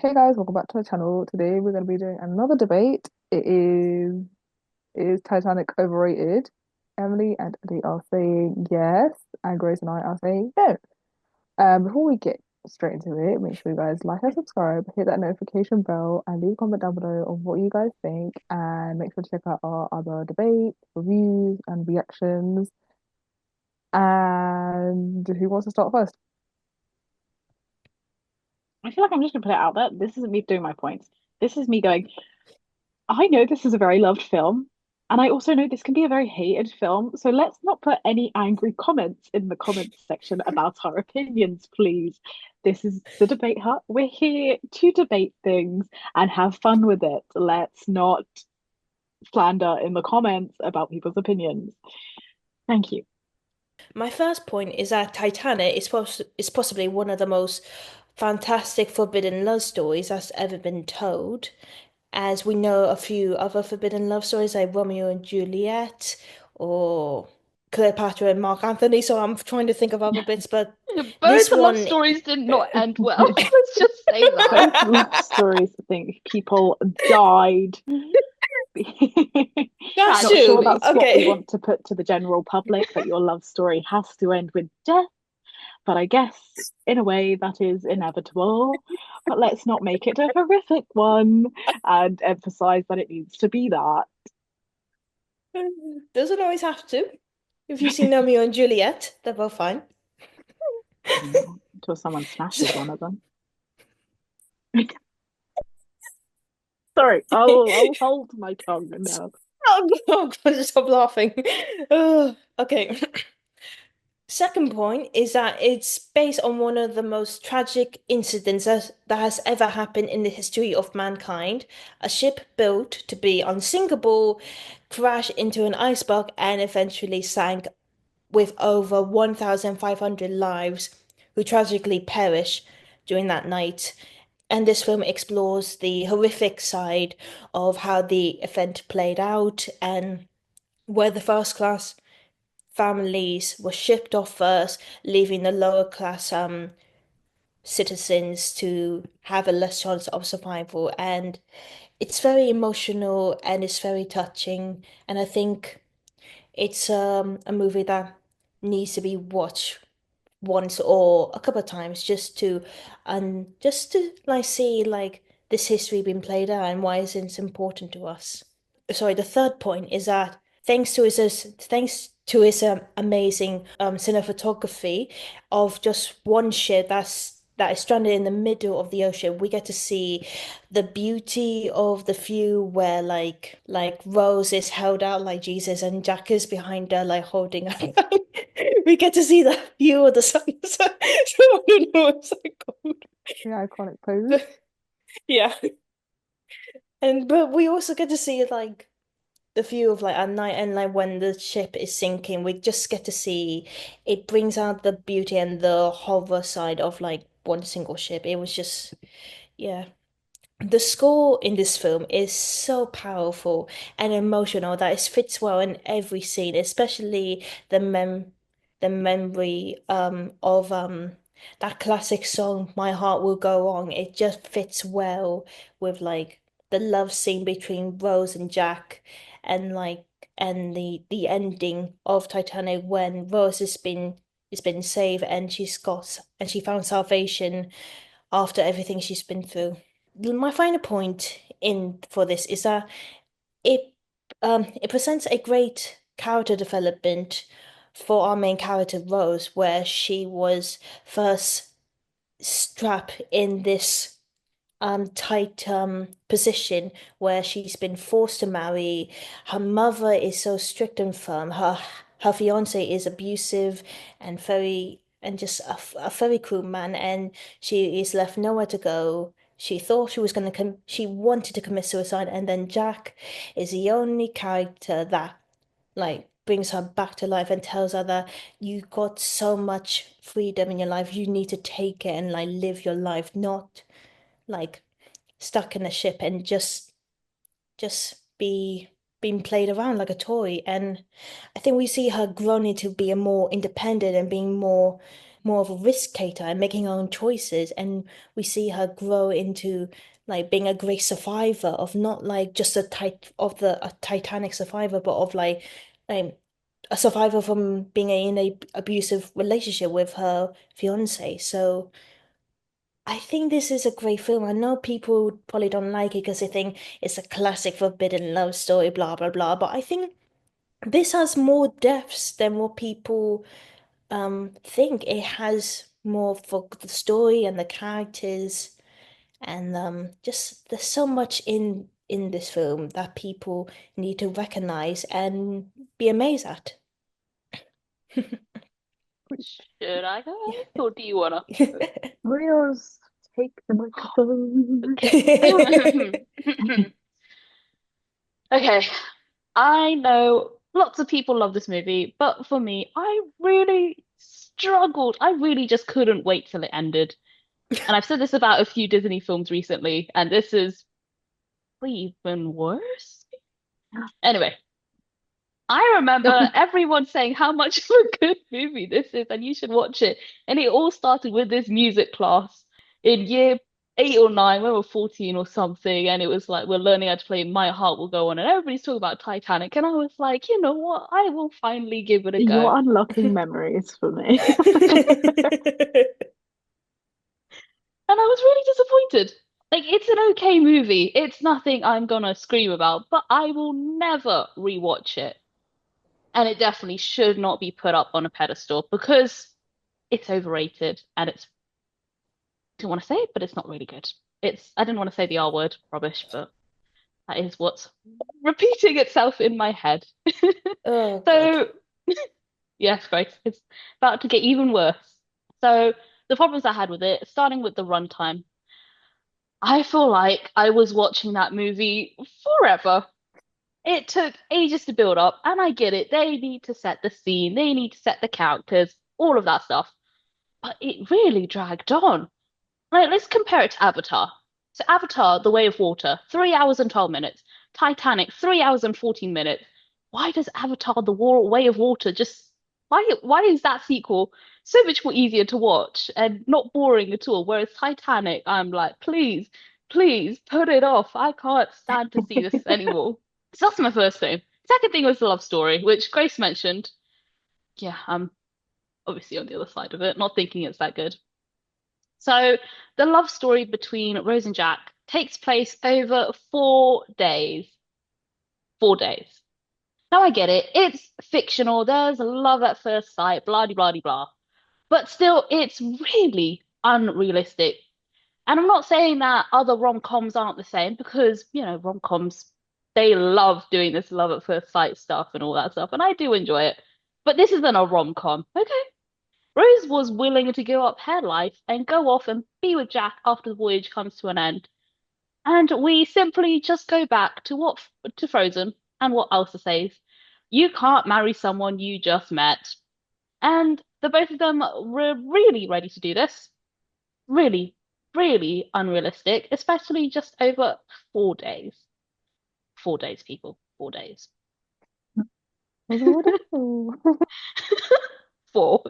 Hey guys, welcome back to the channel. Today we're going to be doing another debate. Is Titanic overrated? Emily and Eddie are saying yes, and Grace and I are saying no. Before we get straight into it, make sure you guys like and subscribe, hit that notification bell, and leave a comment down below of what you guys think. And make sure to check out our other debates, reviews, and reactions. And who wants to start first? I feel like I'm just gonna put it out there. This isn't me doing my points. This is me going, I know this is a very loved film, and I also know this can be a very hated film. So let's not put any angry comments in the comments section about our opinions, please. This is the debate hut. We're here to debate things and have fun with it. Let's not slander in the comments about people's opinions. Thank you. My first point is that Titanic is possibly one of the most fantastic forbidden love stories that's ever been told, as we know a few other forbidden love stories like Romeo and Juliet or Cleopatra and Mark Anthony. So I'm trying to think of other bits, but Both this love one, stories did not end well. Let's just say that. Both love stories, I think people died. that's Not sure true. that's what we Okay. want to put to the general public, that your love story has to end with death. But I guess in a way that is inevitable. But let's not make it a horrific one and emphasize that it needs to be that. Doesn't always have to. If you've seen Romeo and Juliet, they're both fine. Until someone smashes one of them. Sorry, I'll hold my tongue now. Oh, God, stop laughing. Okay. Second point is that it's based on one of the most tragic incidents that has ever happened in the history of mankind. A ship built to be unsinkable crashed into an iceberg and eventually sank with over 1,500 lives who tragically perished during that night. And this film explores the horrific side of how the event played out and where the first class families were shipped off first, leaving the lower class citizens to have a less chance of survival. And it's very emotional and it's very touching. And I think it's a movie that needs to be watched once or a couple of times just to like see like this history being played out and why is it important to us. Sorry, the third point is that thanks to his amazing cinematography of just one ship that is stranded in the middle of the ocean, we get to see the beauty of the view where like Rose is held out like Jesus and Jack is behind her like holding her. We get to see the view of the sunset. I don't know what's that called. The iconic pose. But yeah. And but we also get to see like the view of like at night and like when the ship is sinking, we just get to see it brings out the beauty and the horror side of like one single ship. It was just yeah. The score in this film is so powerful and emotional that it fits well in every scene, especially the memory of that classic song My Heart Will Go On. It just fits well with like the love scene between Rose and Jack and like and the ending of Titanic when Rose has been saved and she found salvation after everything she's been through. My final point in for this is that it it presents a great character development for our main character Rose, where she was first strapped in this tight position where she's been forced to marry. Her mother is so strict and firm. Her fiance is abusive and just a very cruel man, and she is left nowhere to go. She thought she wanted to commit suicide, and then Jack is the only character that like brings her back to life and tells her that you got so much freedom in your life. You need to take it and like live your life, not like stuck in a ship and just be being played around like a toy. And I think we see her growing to be a more independent and being more more of a risk taker and making her own choices. And we see her grow into like being a great survivor of not like just a Titanic survivor, but of um, a survivor from being in a abusive relationship with her fiance. So I think this is a great film. I know people probably don't like it because they think it's a classic forbidden love story, blah blah blah. But I think this has more depths than what people think. It has more for the story and the characters, and just there's so much in this film that people need to recognize and be amazed at. Should I go, or do you wanna? Rios, take the microphone. Okay, I know lots of people love this movie, but for me, I really struggled. I really just couldn't wait till it ended. And I've said this about a few Disney films recently, and this is even worse. Anyway, I remember everyone saying how much of a good movie this is, and you should watch it. And it all started with this music class in year 8 or 9, when we were 14 or something, and it was like we're learning how to play My Heart Will Go On, and everybody's talking about Titanic, and I was like, you know what? I will finally give it a go. You're unlocking memories for me. And I was really disappointed. Like, it's an okay movie. It's nothing I'm gonna scream about, but I will never rewatch it. And it definitely should not be put up on a pedestal because it's overrated and it's, I don't want to say it, but it's not really good. I didn't want to say the R word, rubbish, but that is what's repeating itself in my head. Oh God. So, yes, Grace, it's about to get even worse. So, the problems I had with it, starting with the runtime, I feel like I was watching that movie forever. It took ages to build up, and I get it. They need to set the scene, they need to set the characters, all of that stuff. But it really dragged on. Like, let's compare it to Avatar. So, Avatar, The Way of Water, 3 hours and 12 minutes. Titanic, 3 hours and 14 minutes. Why does Avatar, Way of Water just. Why is that sequel so much more easier to watch and not boring at all? Whereas Titanic, I'm like, please, please put it off. I can't stand to see this anymore. So that's my first thing. Second thing was the love story, which Grace mentioned. Yeah, I'm obviously on the other side of it, not thinking it's that good. So the love story between Rose and Jack takes place over 4 days. 4 days. Now I get it. It's fictional. There's love at first sight, blah blah blah blah. But still, it's really unrealistic. And I'm not saying that other rom-coms aren't the same because, rom-coms, they love doing this love at first sight stuff and all that stuff, and I do enjoy it. But this isn't a rom-com, okay? Rose was willing to give up her life and go off and be with Jack after the voyage comes to an end. And we simply just go back to Frozen and what Elsa says. You can't marry someone you just met. And the both of them were really ready to do this. Really, really unrealistic, especially just over 4 days. 4 days, people. 4 days. Was wonderful. Four.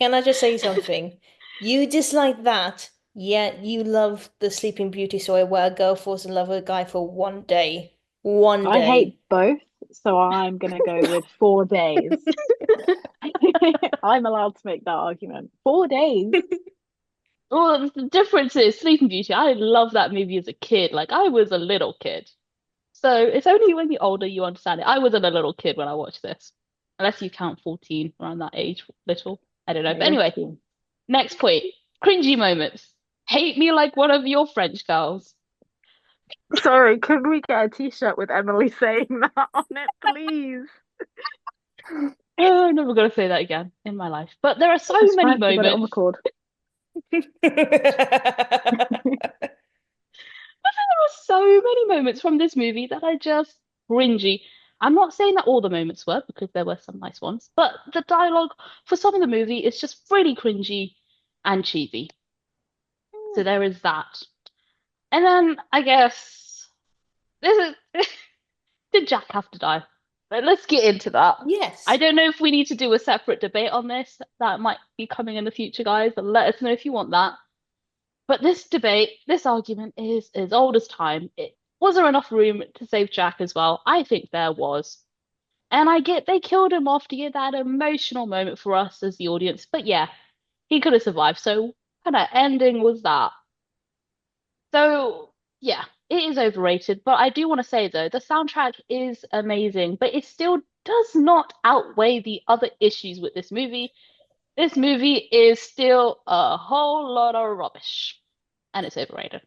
Can I just say something? You dislike that, yet you love the Sleeping Beauty story where a girl falls in love with a guy for one day. One I day. hate both, so I'm gonna go with 4 days. I'm allowed to make that argument. 4 days. Well, the difference is Sleeping Beauty. I loved that movie as a kid. Like, I was a little kid. So it's only when you're older you understand it. I wasn't a little kid when I watched this. Unless you count 14 around that age, little. I don't know. But anyway, next point. Cringy moments. Hate me like one of your French girls. Sorry, could we get a t-shirt with Emily saying that on it, please? Oh, I'm never going to say that again in my life. But there are so It's many fine, we got it on moments. record. But there are so many moments from this movie that are just cringy. I'm not saying that all the moments were, because there were some nice ones, but the dialogue for some of the movie is just really cringy and cheesy. So there is that. And then I guess this is did Jack have to die? But let's get into that. I Yes. don't know if we need to do a separate debate on this. That might be coming in the future, guys. And let us know if you want that. But this debate, this argument is as old as time. Was there enough room to save Jack as well? I think there was. And I get they killed him off to get that emotional moment for us as the audience. But yeah, he could have survived. So what kind of ending was that? So yeah, it is overrated. But I do want to say though, the soundtrack is amazing, but it still does not outweigh the other issues with this movie. This movie is still a whole lot of rubbish, and it's overrated.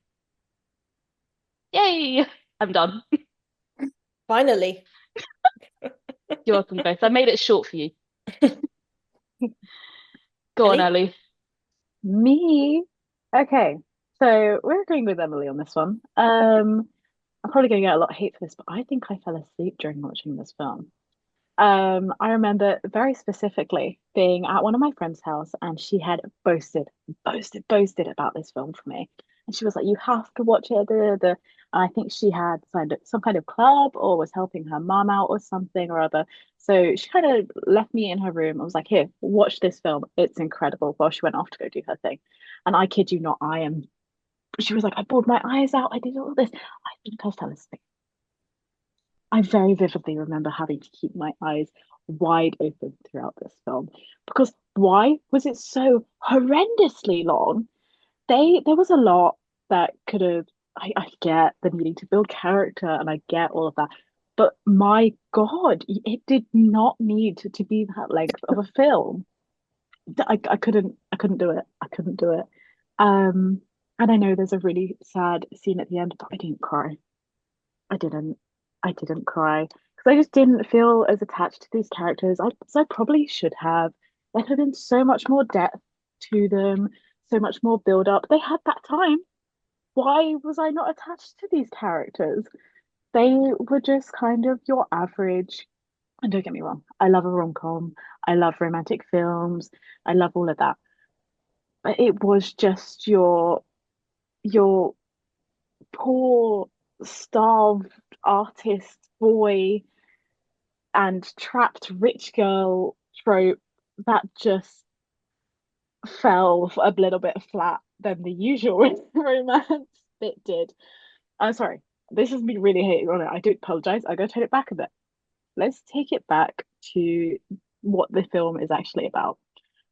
Yay! I'm done. Finally. You're welcome, guys. I made it short for you. Go on, Ellie? Ellie. Me? Okay, so we're agreeing with Emily on this one. I'm probably going to get a lot of hate for this, but I think I fell asleep during watching this film. I remember very specifically being at one of my friend's house and she had boasted about this film for me. And she was like, "You have to watch it." I think she had signed up some kind of club or was helping her mom out or something or other. So she kind of left me in her room. I was like, "Here, watch this film. It's incredible." While she went off to go do her thing. And I kid you not, she was like, "I bawled my eyes out. I did all this." I think I fell asleep. I very vividly remember having to keep my eyes wide open throughout this film because why was it so horrendously long? There was a lot that could have. I get the needing to build character and I get all of that, but my God, it did not need to be that length of a film. I couldn't do it. I couldn't do it. Um, and I know there's a really sad scene at the end, but I didn't cry. I didn't. I didn't cry because I just didn't feel as attached to these characters. I probably should have. There could have been so much more depth to them, so much more build up. They had that time. Why was I not attached to these characters? They were just kind of your average. And don't get me wrong, I love a rom-com. I love romantic films. I love all of that. But it was just your poor, starved artist boy and trapped rich girl trope that just fell a little bit flat than the usual romance bit did. I'm sorry, this is me really hating on it. I do apologize. I'm going to turn it back a bit. Let's take it back to what the film is actually about.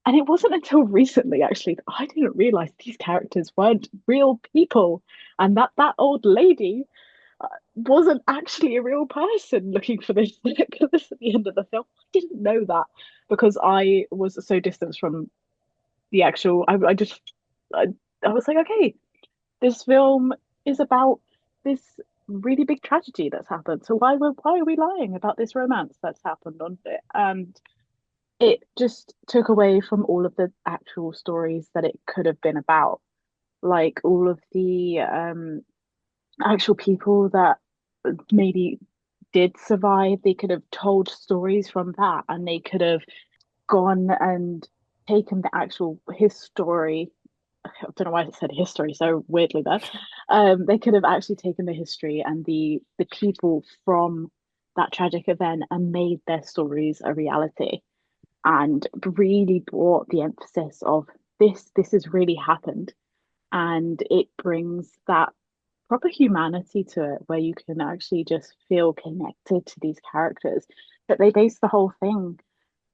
And it wasn't until recently, actually, that I didn't realize these characters weren't real people and that old lady wasn't actually a real person looking for this at the end of the film. I didn't know that because I was so distant from the actual. I, I was like, okay, this film is about this really big tragedy that's happened. So why are we lying about this romance that's happened on it? And it just took away from all of the actual stories that it could have been about, like all of the actual people that maybe did survive. They could have told stories from that and they could have gone and taken the actual his story. I don't know why I said history so weirdly there. They could have actually taken the history and the people from that tragic event and made their stories a reality and really brought the emphasis of this has really happened and it brings that proper humanity to it where you can actually just feel connected to these characters. But they base the whole thing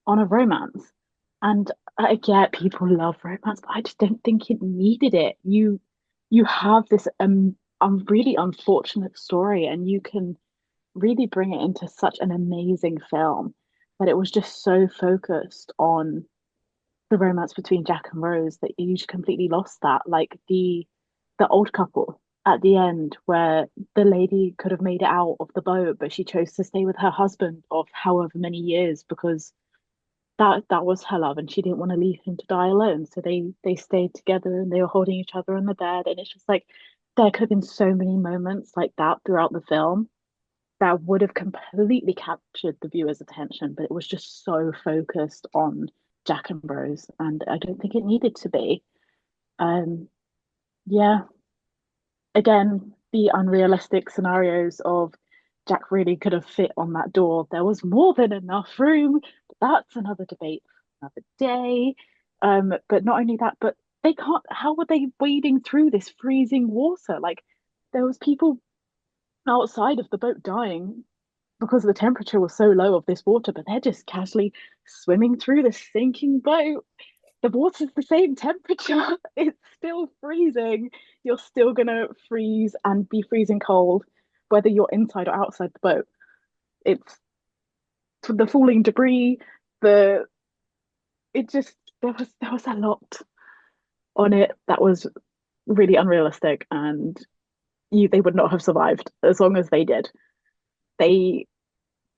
on a romance. And I get people love romance, but I just don't think it needed it. You have this really unfortunate story and you can really bring it into such an amazing film. But it was just so focused on the romance between Jack and Rose that you just completely lost that. Like the old couple at the end where the lady could have made it out of the boat, but she chose to stay with her husband of however many years because that was her love and she didn't want to leave him to die alone. So they stayed together and they were holding each other on the bed. And it's just like there could have been so many moments like that throughout the film that would have completely captured the viewer's attention, but it was just so focused on Jack and Rose, and I don't think it needed to be. Um, yeah, again, the unrealistic scenarios of Jack really could have fit on that door. There was more than enough room. But that's another debate for another day. But not only that, but they can't. How were they wading through this freezing water? Like there was people outside of the boat dying because the temperature was so low of this water, but they're just casually swimming through this sinking boat. The water's the same temperature. It's still freezing. You're still gonna freeze and be freezing cold, whether you're inside or outside the boat. It's the falling debris, the it just there was a lot on it that was really unrealistic, and they would not have survived as long as they did. They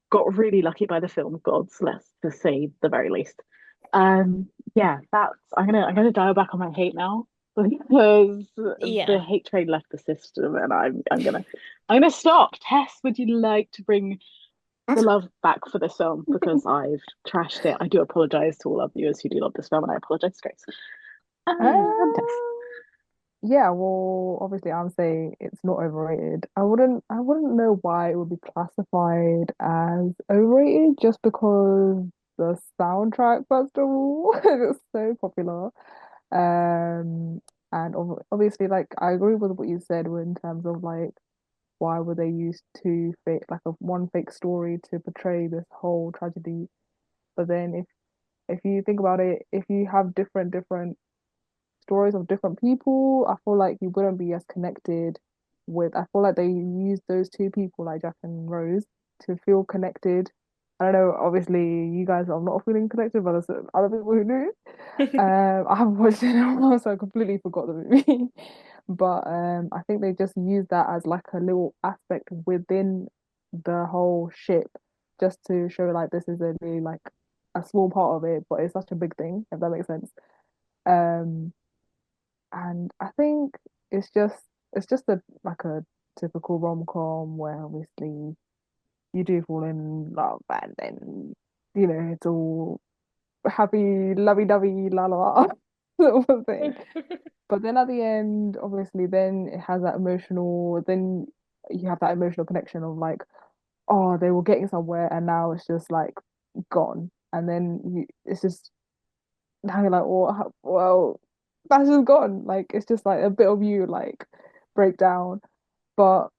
got really lucky by the film gods, let's just say the very least. Yeah, that's I'm gonna dial back on my hate now because the Yeah. hate train left the system, and I'm gonna stop. Tess, would you like to bring the love back for this film because I've trashed it? I do apologize to all our viewers who do love this film, and I apologize, Grace. Tess. Yeah, well, obviously I'm saying it's not overrated. I wouldn't know why it would be classified as overrated just because the soundtrack, first of all, is so popular. And obviously, like I agree with what you said in terms of like why would they use two fake like a one fake story to portray this whole tragedy? But then if you think about it, if you have different stories of different people, I feel like you wouldn't be as connected with. I feel like they use those two people, like Jack and Rose, to feel connected. I don't know, obviously, you guys are not feeling connected, but there's other people who do. I haven't watched it in a while, so I completely forgot the movie. But I think they just use that as like a little aspect within the whole ship, just to show like this is a really like a small part of it, but it's such a big thing, if that makes sense. Um, and I think it's just a like a typical rom-com where obviously you do fall in love and then it's all happy lovey-dovey la la la sort of thing. But then at the end, obviously then it has that emotional then you have that emotional connection of like, oh, they were getting somewhere and now it's just like gone. And then it's just now you're like, well, that's just gone. Like it's just like a bit of you like break down. But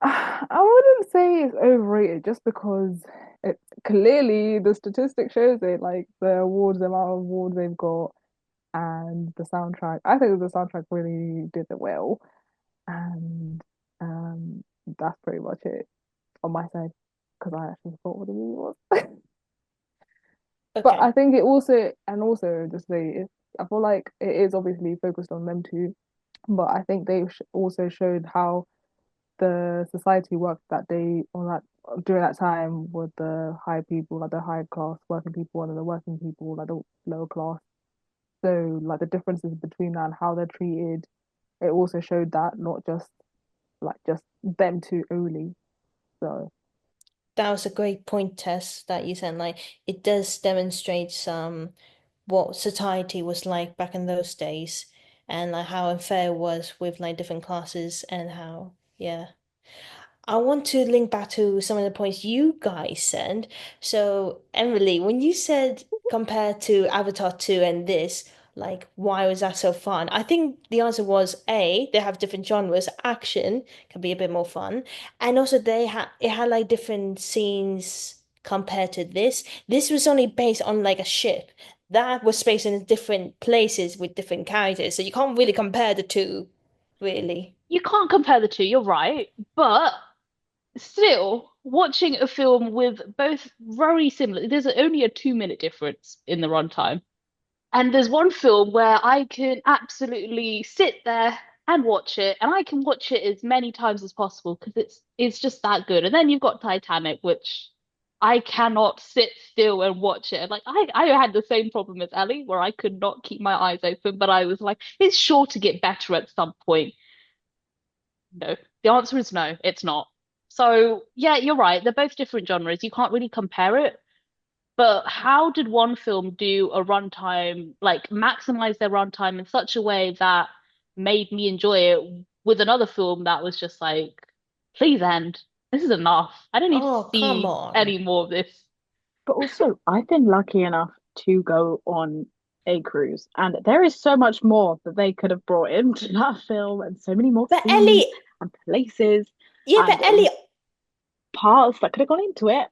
I wouldn't say it's overrated just because it clearly the statistic shows it, like the awards, the amount of awards they've got and the soundtrack. I think the soundtrack really did it well. And um that's pretty much it on my side because I actually thought what the movie was. But Okay. I think it also, and also just say, I feel like it is obviously focused on them too, but I think they also showed how the society worked that day on that during that time with the high people, like the high class working people, and then the working people, like the lower class. So like the differences between that and how they're treated, it also showed that not just like just them two only. So That was a great point, Tess, that you said. Like, it does demonstrate some what society was like back in those days, and like how unfair it was with like different classes, and how, yeah. I want to link back to some of the points you guys said. So, Emily, when you said compared to Avatar 2 and this, like, why was that so fun? I think the answer was A, they have different genres. Action can be a bit more fun. And also it had like different scenes compared to this. This was only based on like a ship. That was based in different places with different characters. So you can't really compare the two, really. You can't compare the two, you're right. But still, watching a film with both very similar, there's only a 2 minute difference in the runtime. And there's one film where I can absolutely sit there and watch it, and I can watch it as many times as possible because it's just that good. And then you've got Titanic, which I cannot sit still and watch it. Like I had the same problem as Ellie, where I could not keep my eyes open, but I was like, it's sure to get better at some point. No, the answer is no, it's not. So yeah, you're right. They're both different genres. You can't really compare it. But how did one film do a runtime, like maximize their runtime in such a way that made me enjoy it with another film that was just like, please end. This is enough. I don't need to Oh, come see on. any more of this. But also, I've been lucky enough to go on a cruise, and there is so much more that they could have brought into that film, and so many more But scenes Ellie, and places yeah, but and Ellie, parts that could have gone into it.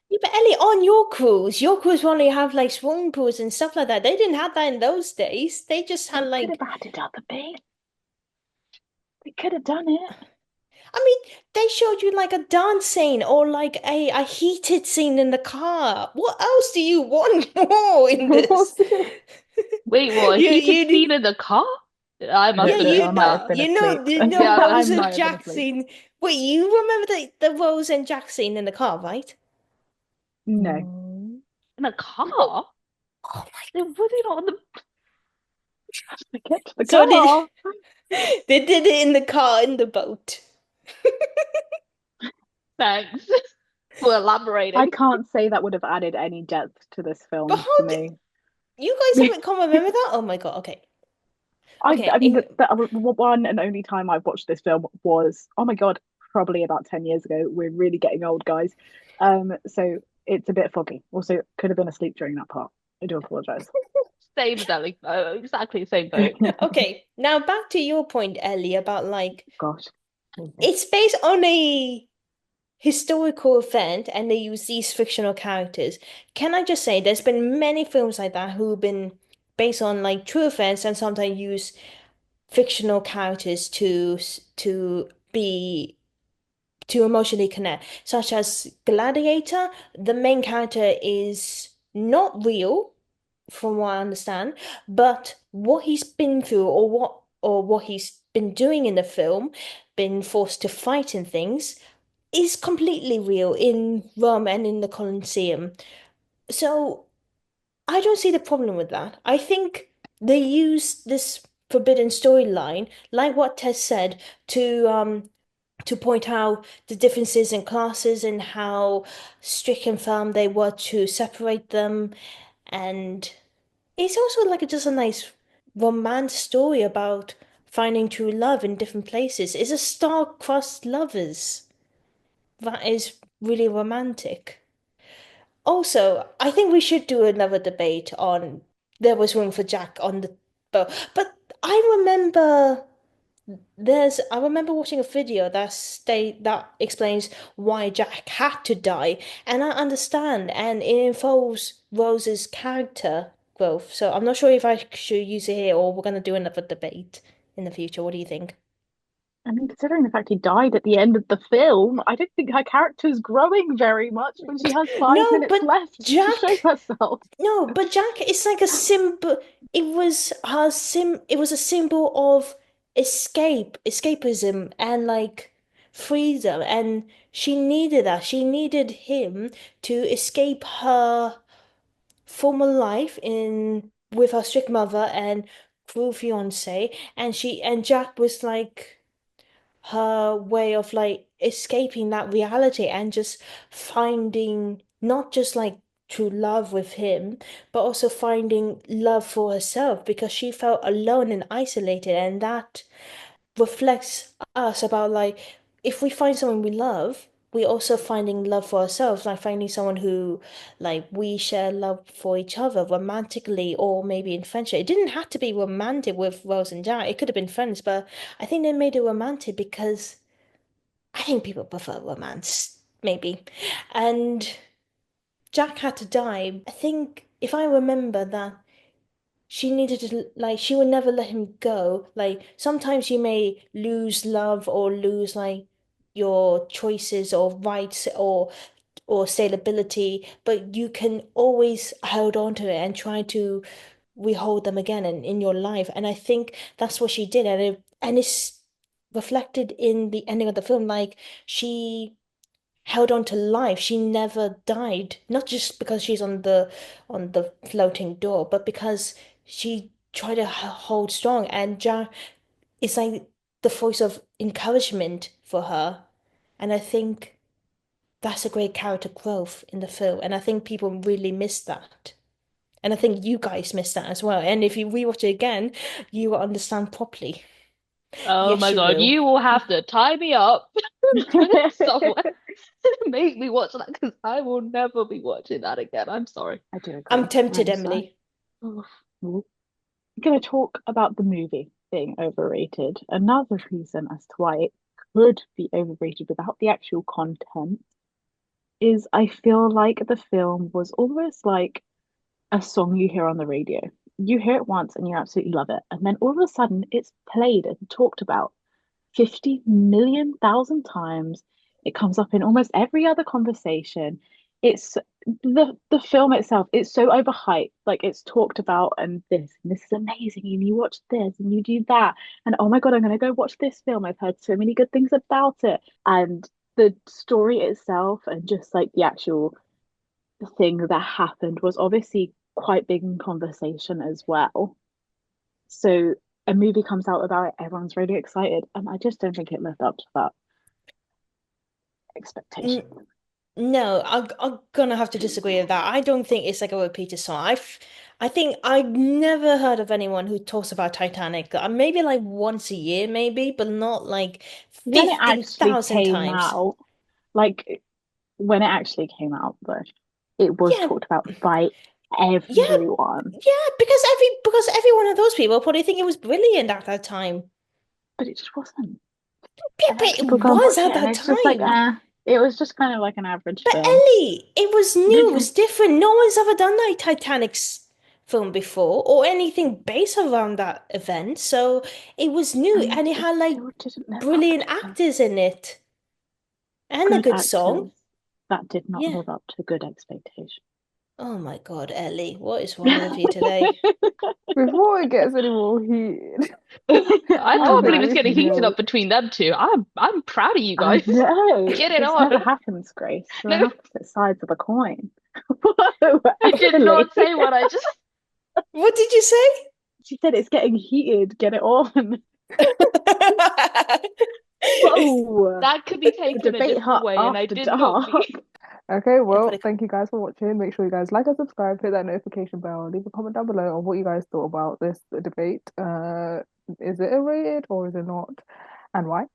yeah, but Ellie, on your cruise only have like swimming pools and stuff like that. They didn't have that in those days. They just had They could have like, added other bits. They could have done it. I mean, they showed you like a dance scene or like a heated scene in the car. What else do you want more in this? What's it? Wait, what? A heated You scene in the car? I I must yeah, don't have know. I you missed might that. have been you know asleep. you know Yeah, I Rose and might have been Jack asleep. scene. Wait, you remember the Rose and Jack scene in the car, right? No. No. in a car? Oh my. They were they not on the To get to the So did car. they did it in the car in the boat. thanks for I elaborating. can't say that would have added any depth to this But film how for did me. you guys haven't come remember that? Oh my God. Okay. I Okay. mean, the one and only time I've watched this film was, oh my God, probably about 10 years ago. We're really getting old, guys. So it's a bit foggy. Also, could have been asleep during that part. I do apologize. Same as Ellie. Exactly the same boat. Okay. Now back to your point, Ellie, about like Gosh. it's based on a historical event and they use these fictional characters. Can I just say there's been many films like that who've been based on like true events and sometimes use fictional characters to be to emotionally connect, such as Gladiator. The main character is not real, from what I understand, but what he's been through or what he's been doing in the film, been forced to fight and things, is completely real in Rome and in the Colosseum. So I don't see the problem with that. I think they use this forbidden storyline, like what Tess said, to point out the differences in classes and how strict and firm they were to separate them. And it's also like just a nice romance story about finding true love in different places. It's a star-crossed lovers that is really romantic. Also, I think we should do another debate on there was room for Jack on the boat. But I remember watching a video that explains why Jack had to die, and I understand, and it involves Rose's character growth. So I'm not sure if I should use it here or we're gonna do another debate in the future. What do you think? I mean, considering the fact he died at the end of the film, I don't think her character's growing very much when she has five No, minutes but left to show Jack. herself. No, but Jack is like a symbol. It was a symbol of escapism, and like freedom. And she needed that. She needed him to escape her former life in with her strict mother and cruel fiance. And Jack was like her way of like escaping that reality and just finding not just like true love with him, but also finding love for herself because she felt alone and isolated, and that reflects us about like if we find someone we love, we're also finding love for ourselves, like finding someone who like we share love for each other romantically or maybe in friendship. It didn't have to be romantic with Rose and Jack. It could have been friends, but I think they made it romantic because I think people prefer romance, maybe. And Jack had to die. I think if I remember that she needed to like she would never let him go. Like sometimes you may lose love or lose like your choices or rights or stability, but you can always hold on to it and try to rehold them again in your life. And I think that's what she did, and it's reflected in the ending of the film. Like she held on to life. She never died, not just because she's on the floating door, but because she tried to hold strong. And Jack is like the voice of encouragement for her. And I think that's a great character growth in the film. And I think people really missed that. And I think you guys missed that as well. And if you rewatch it again, you will understand properly. Oh Yes, my you God, will. you will have to tie me up and put it somewhere. make me watch that because I will never be watching that again. I'm sorry. I do agree. I'm tempted, I'm sorry. Emily. Oof. I'm going to talk about the movie being overrated. Another reason as to why it could be overrated without the actual content is I feel like the film was almost like a song you hear on the radio. You hear it once and you absolutely love it. And then all of a sudden it's played and talked about 50 million thousand times. It comes up in almost every other conversation. It's the film itself, it's so overhyped. Like it's talked about and this is amazing, and you watch this and you do that. And oh my God, I'm gonna go watch this film. I've heard so many good things about it. And the story itself and just like the actual thing that happened was obviously quite big in conversation as well. So a movie comes out about it, everyone's really excited, and I just don't think it lived up to that expectation. No, I'm gonna have to disagree with that. I don't think it's like a repeated song. I think I've never heard of anyone who talks about Titanic. Maybe like once a year, maybe, but not like When it actually 15,000 came times. out, like when it actually came out, though, it was Yeah, talked about by yeah, everyone, yeah, because every one of those people probably think it was brilliant at that time. but it just wasn't. Yeah, And but then it people go and was watch at it, and that it's just like, time. it was just kind of like an average But film. Ellie, it was new, it was different. No one's ever done that Titanic's film before or anything based around that event. So it was new And and it it had like still didn't live up brilliant to actors in it and a good good song. actors. That did not Yeah. live up to good expectation. Oh my God, Ellie, what is wrong with you today? Before it gets any more heated, I on can't a believe it's brief getting heated note, up between them two. I'm proud of you I guys. know. Get it This on. never happens, Grace. We're on No, opposite sides of the coin. Whoa, I did Emily. not say what I just. What did you say? She said it's getting heated. Get it on. Whoa. That could be The taken a debate different hut way, and I after did not dark. mean. okay, Yeah, well, thank you guys for watching. Make sure you guys like and subscribe, hit that notification bell, leave a comment down below on what you guys thought about this debate. Is it overrated or is it not, and why?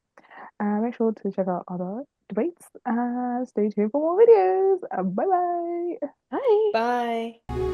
Make sure to check out other debates and stay tuned for more videos. Bye bye. Bye. Bye.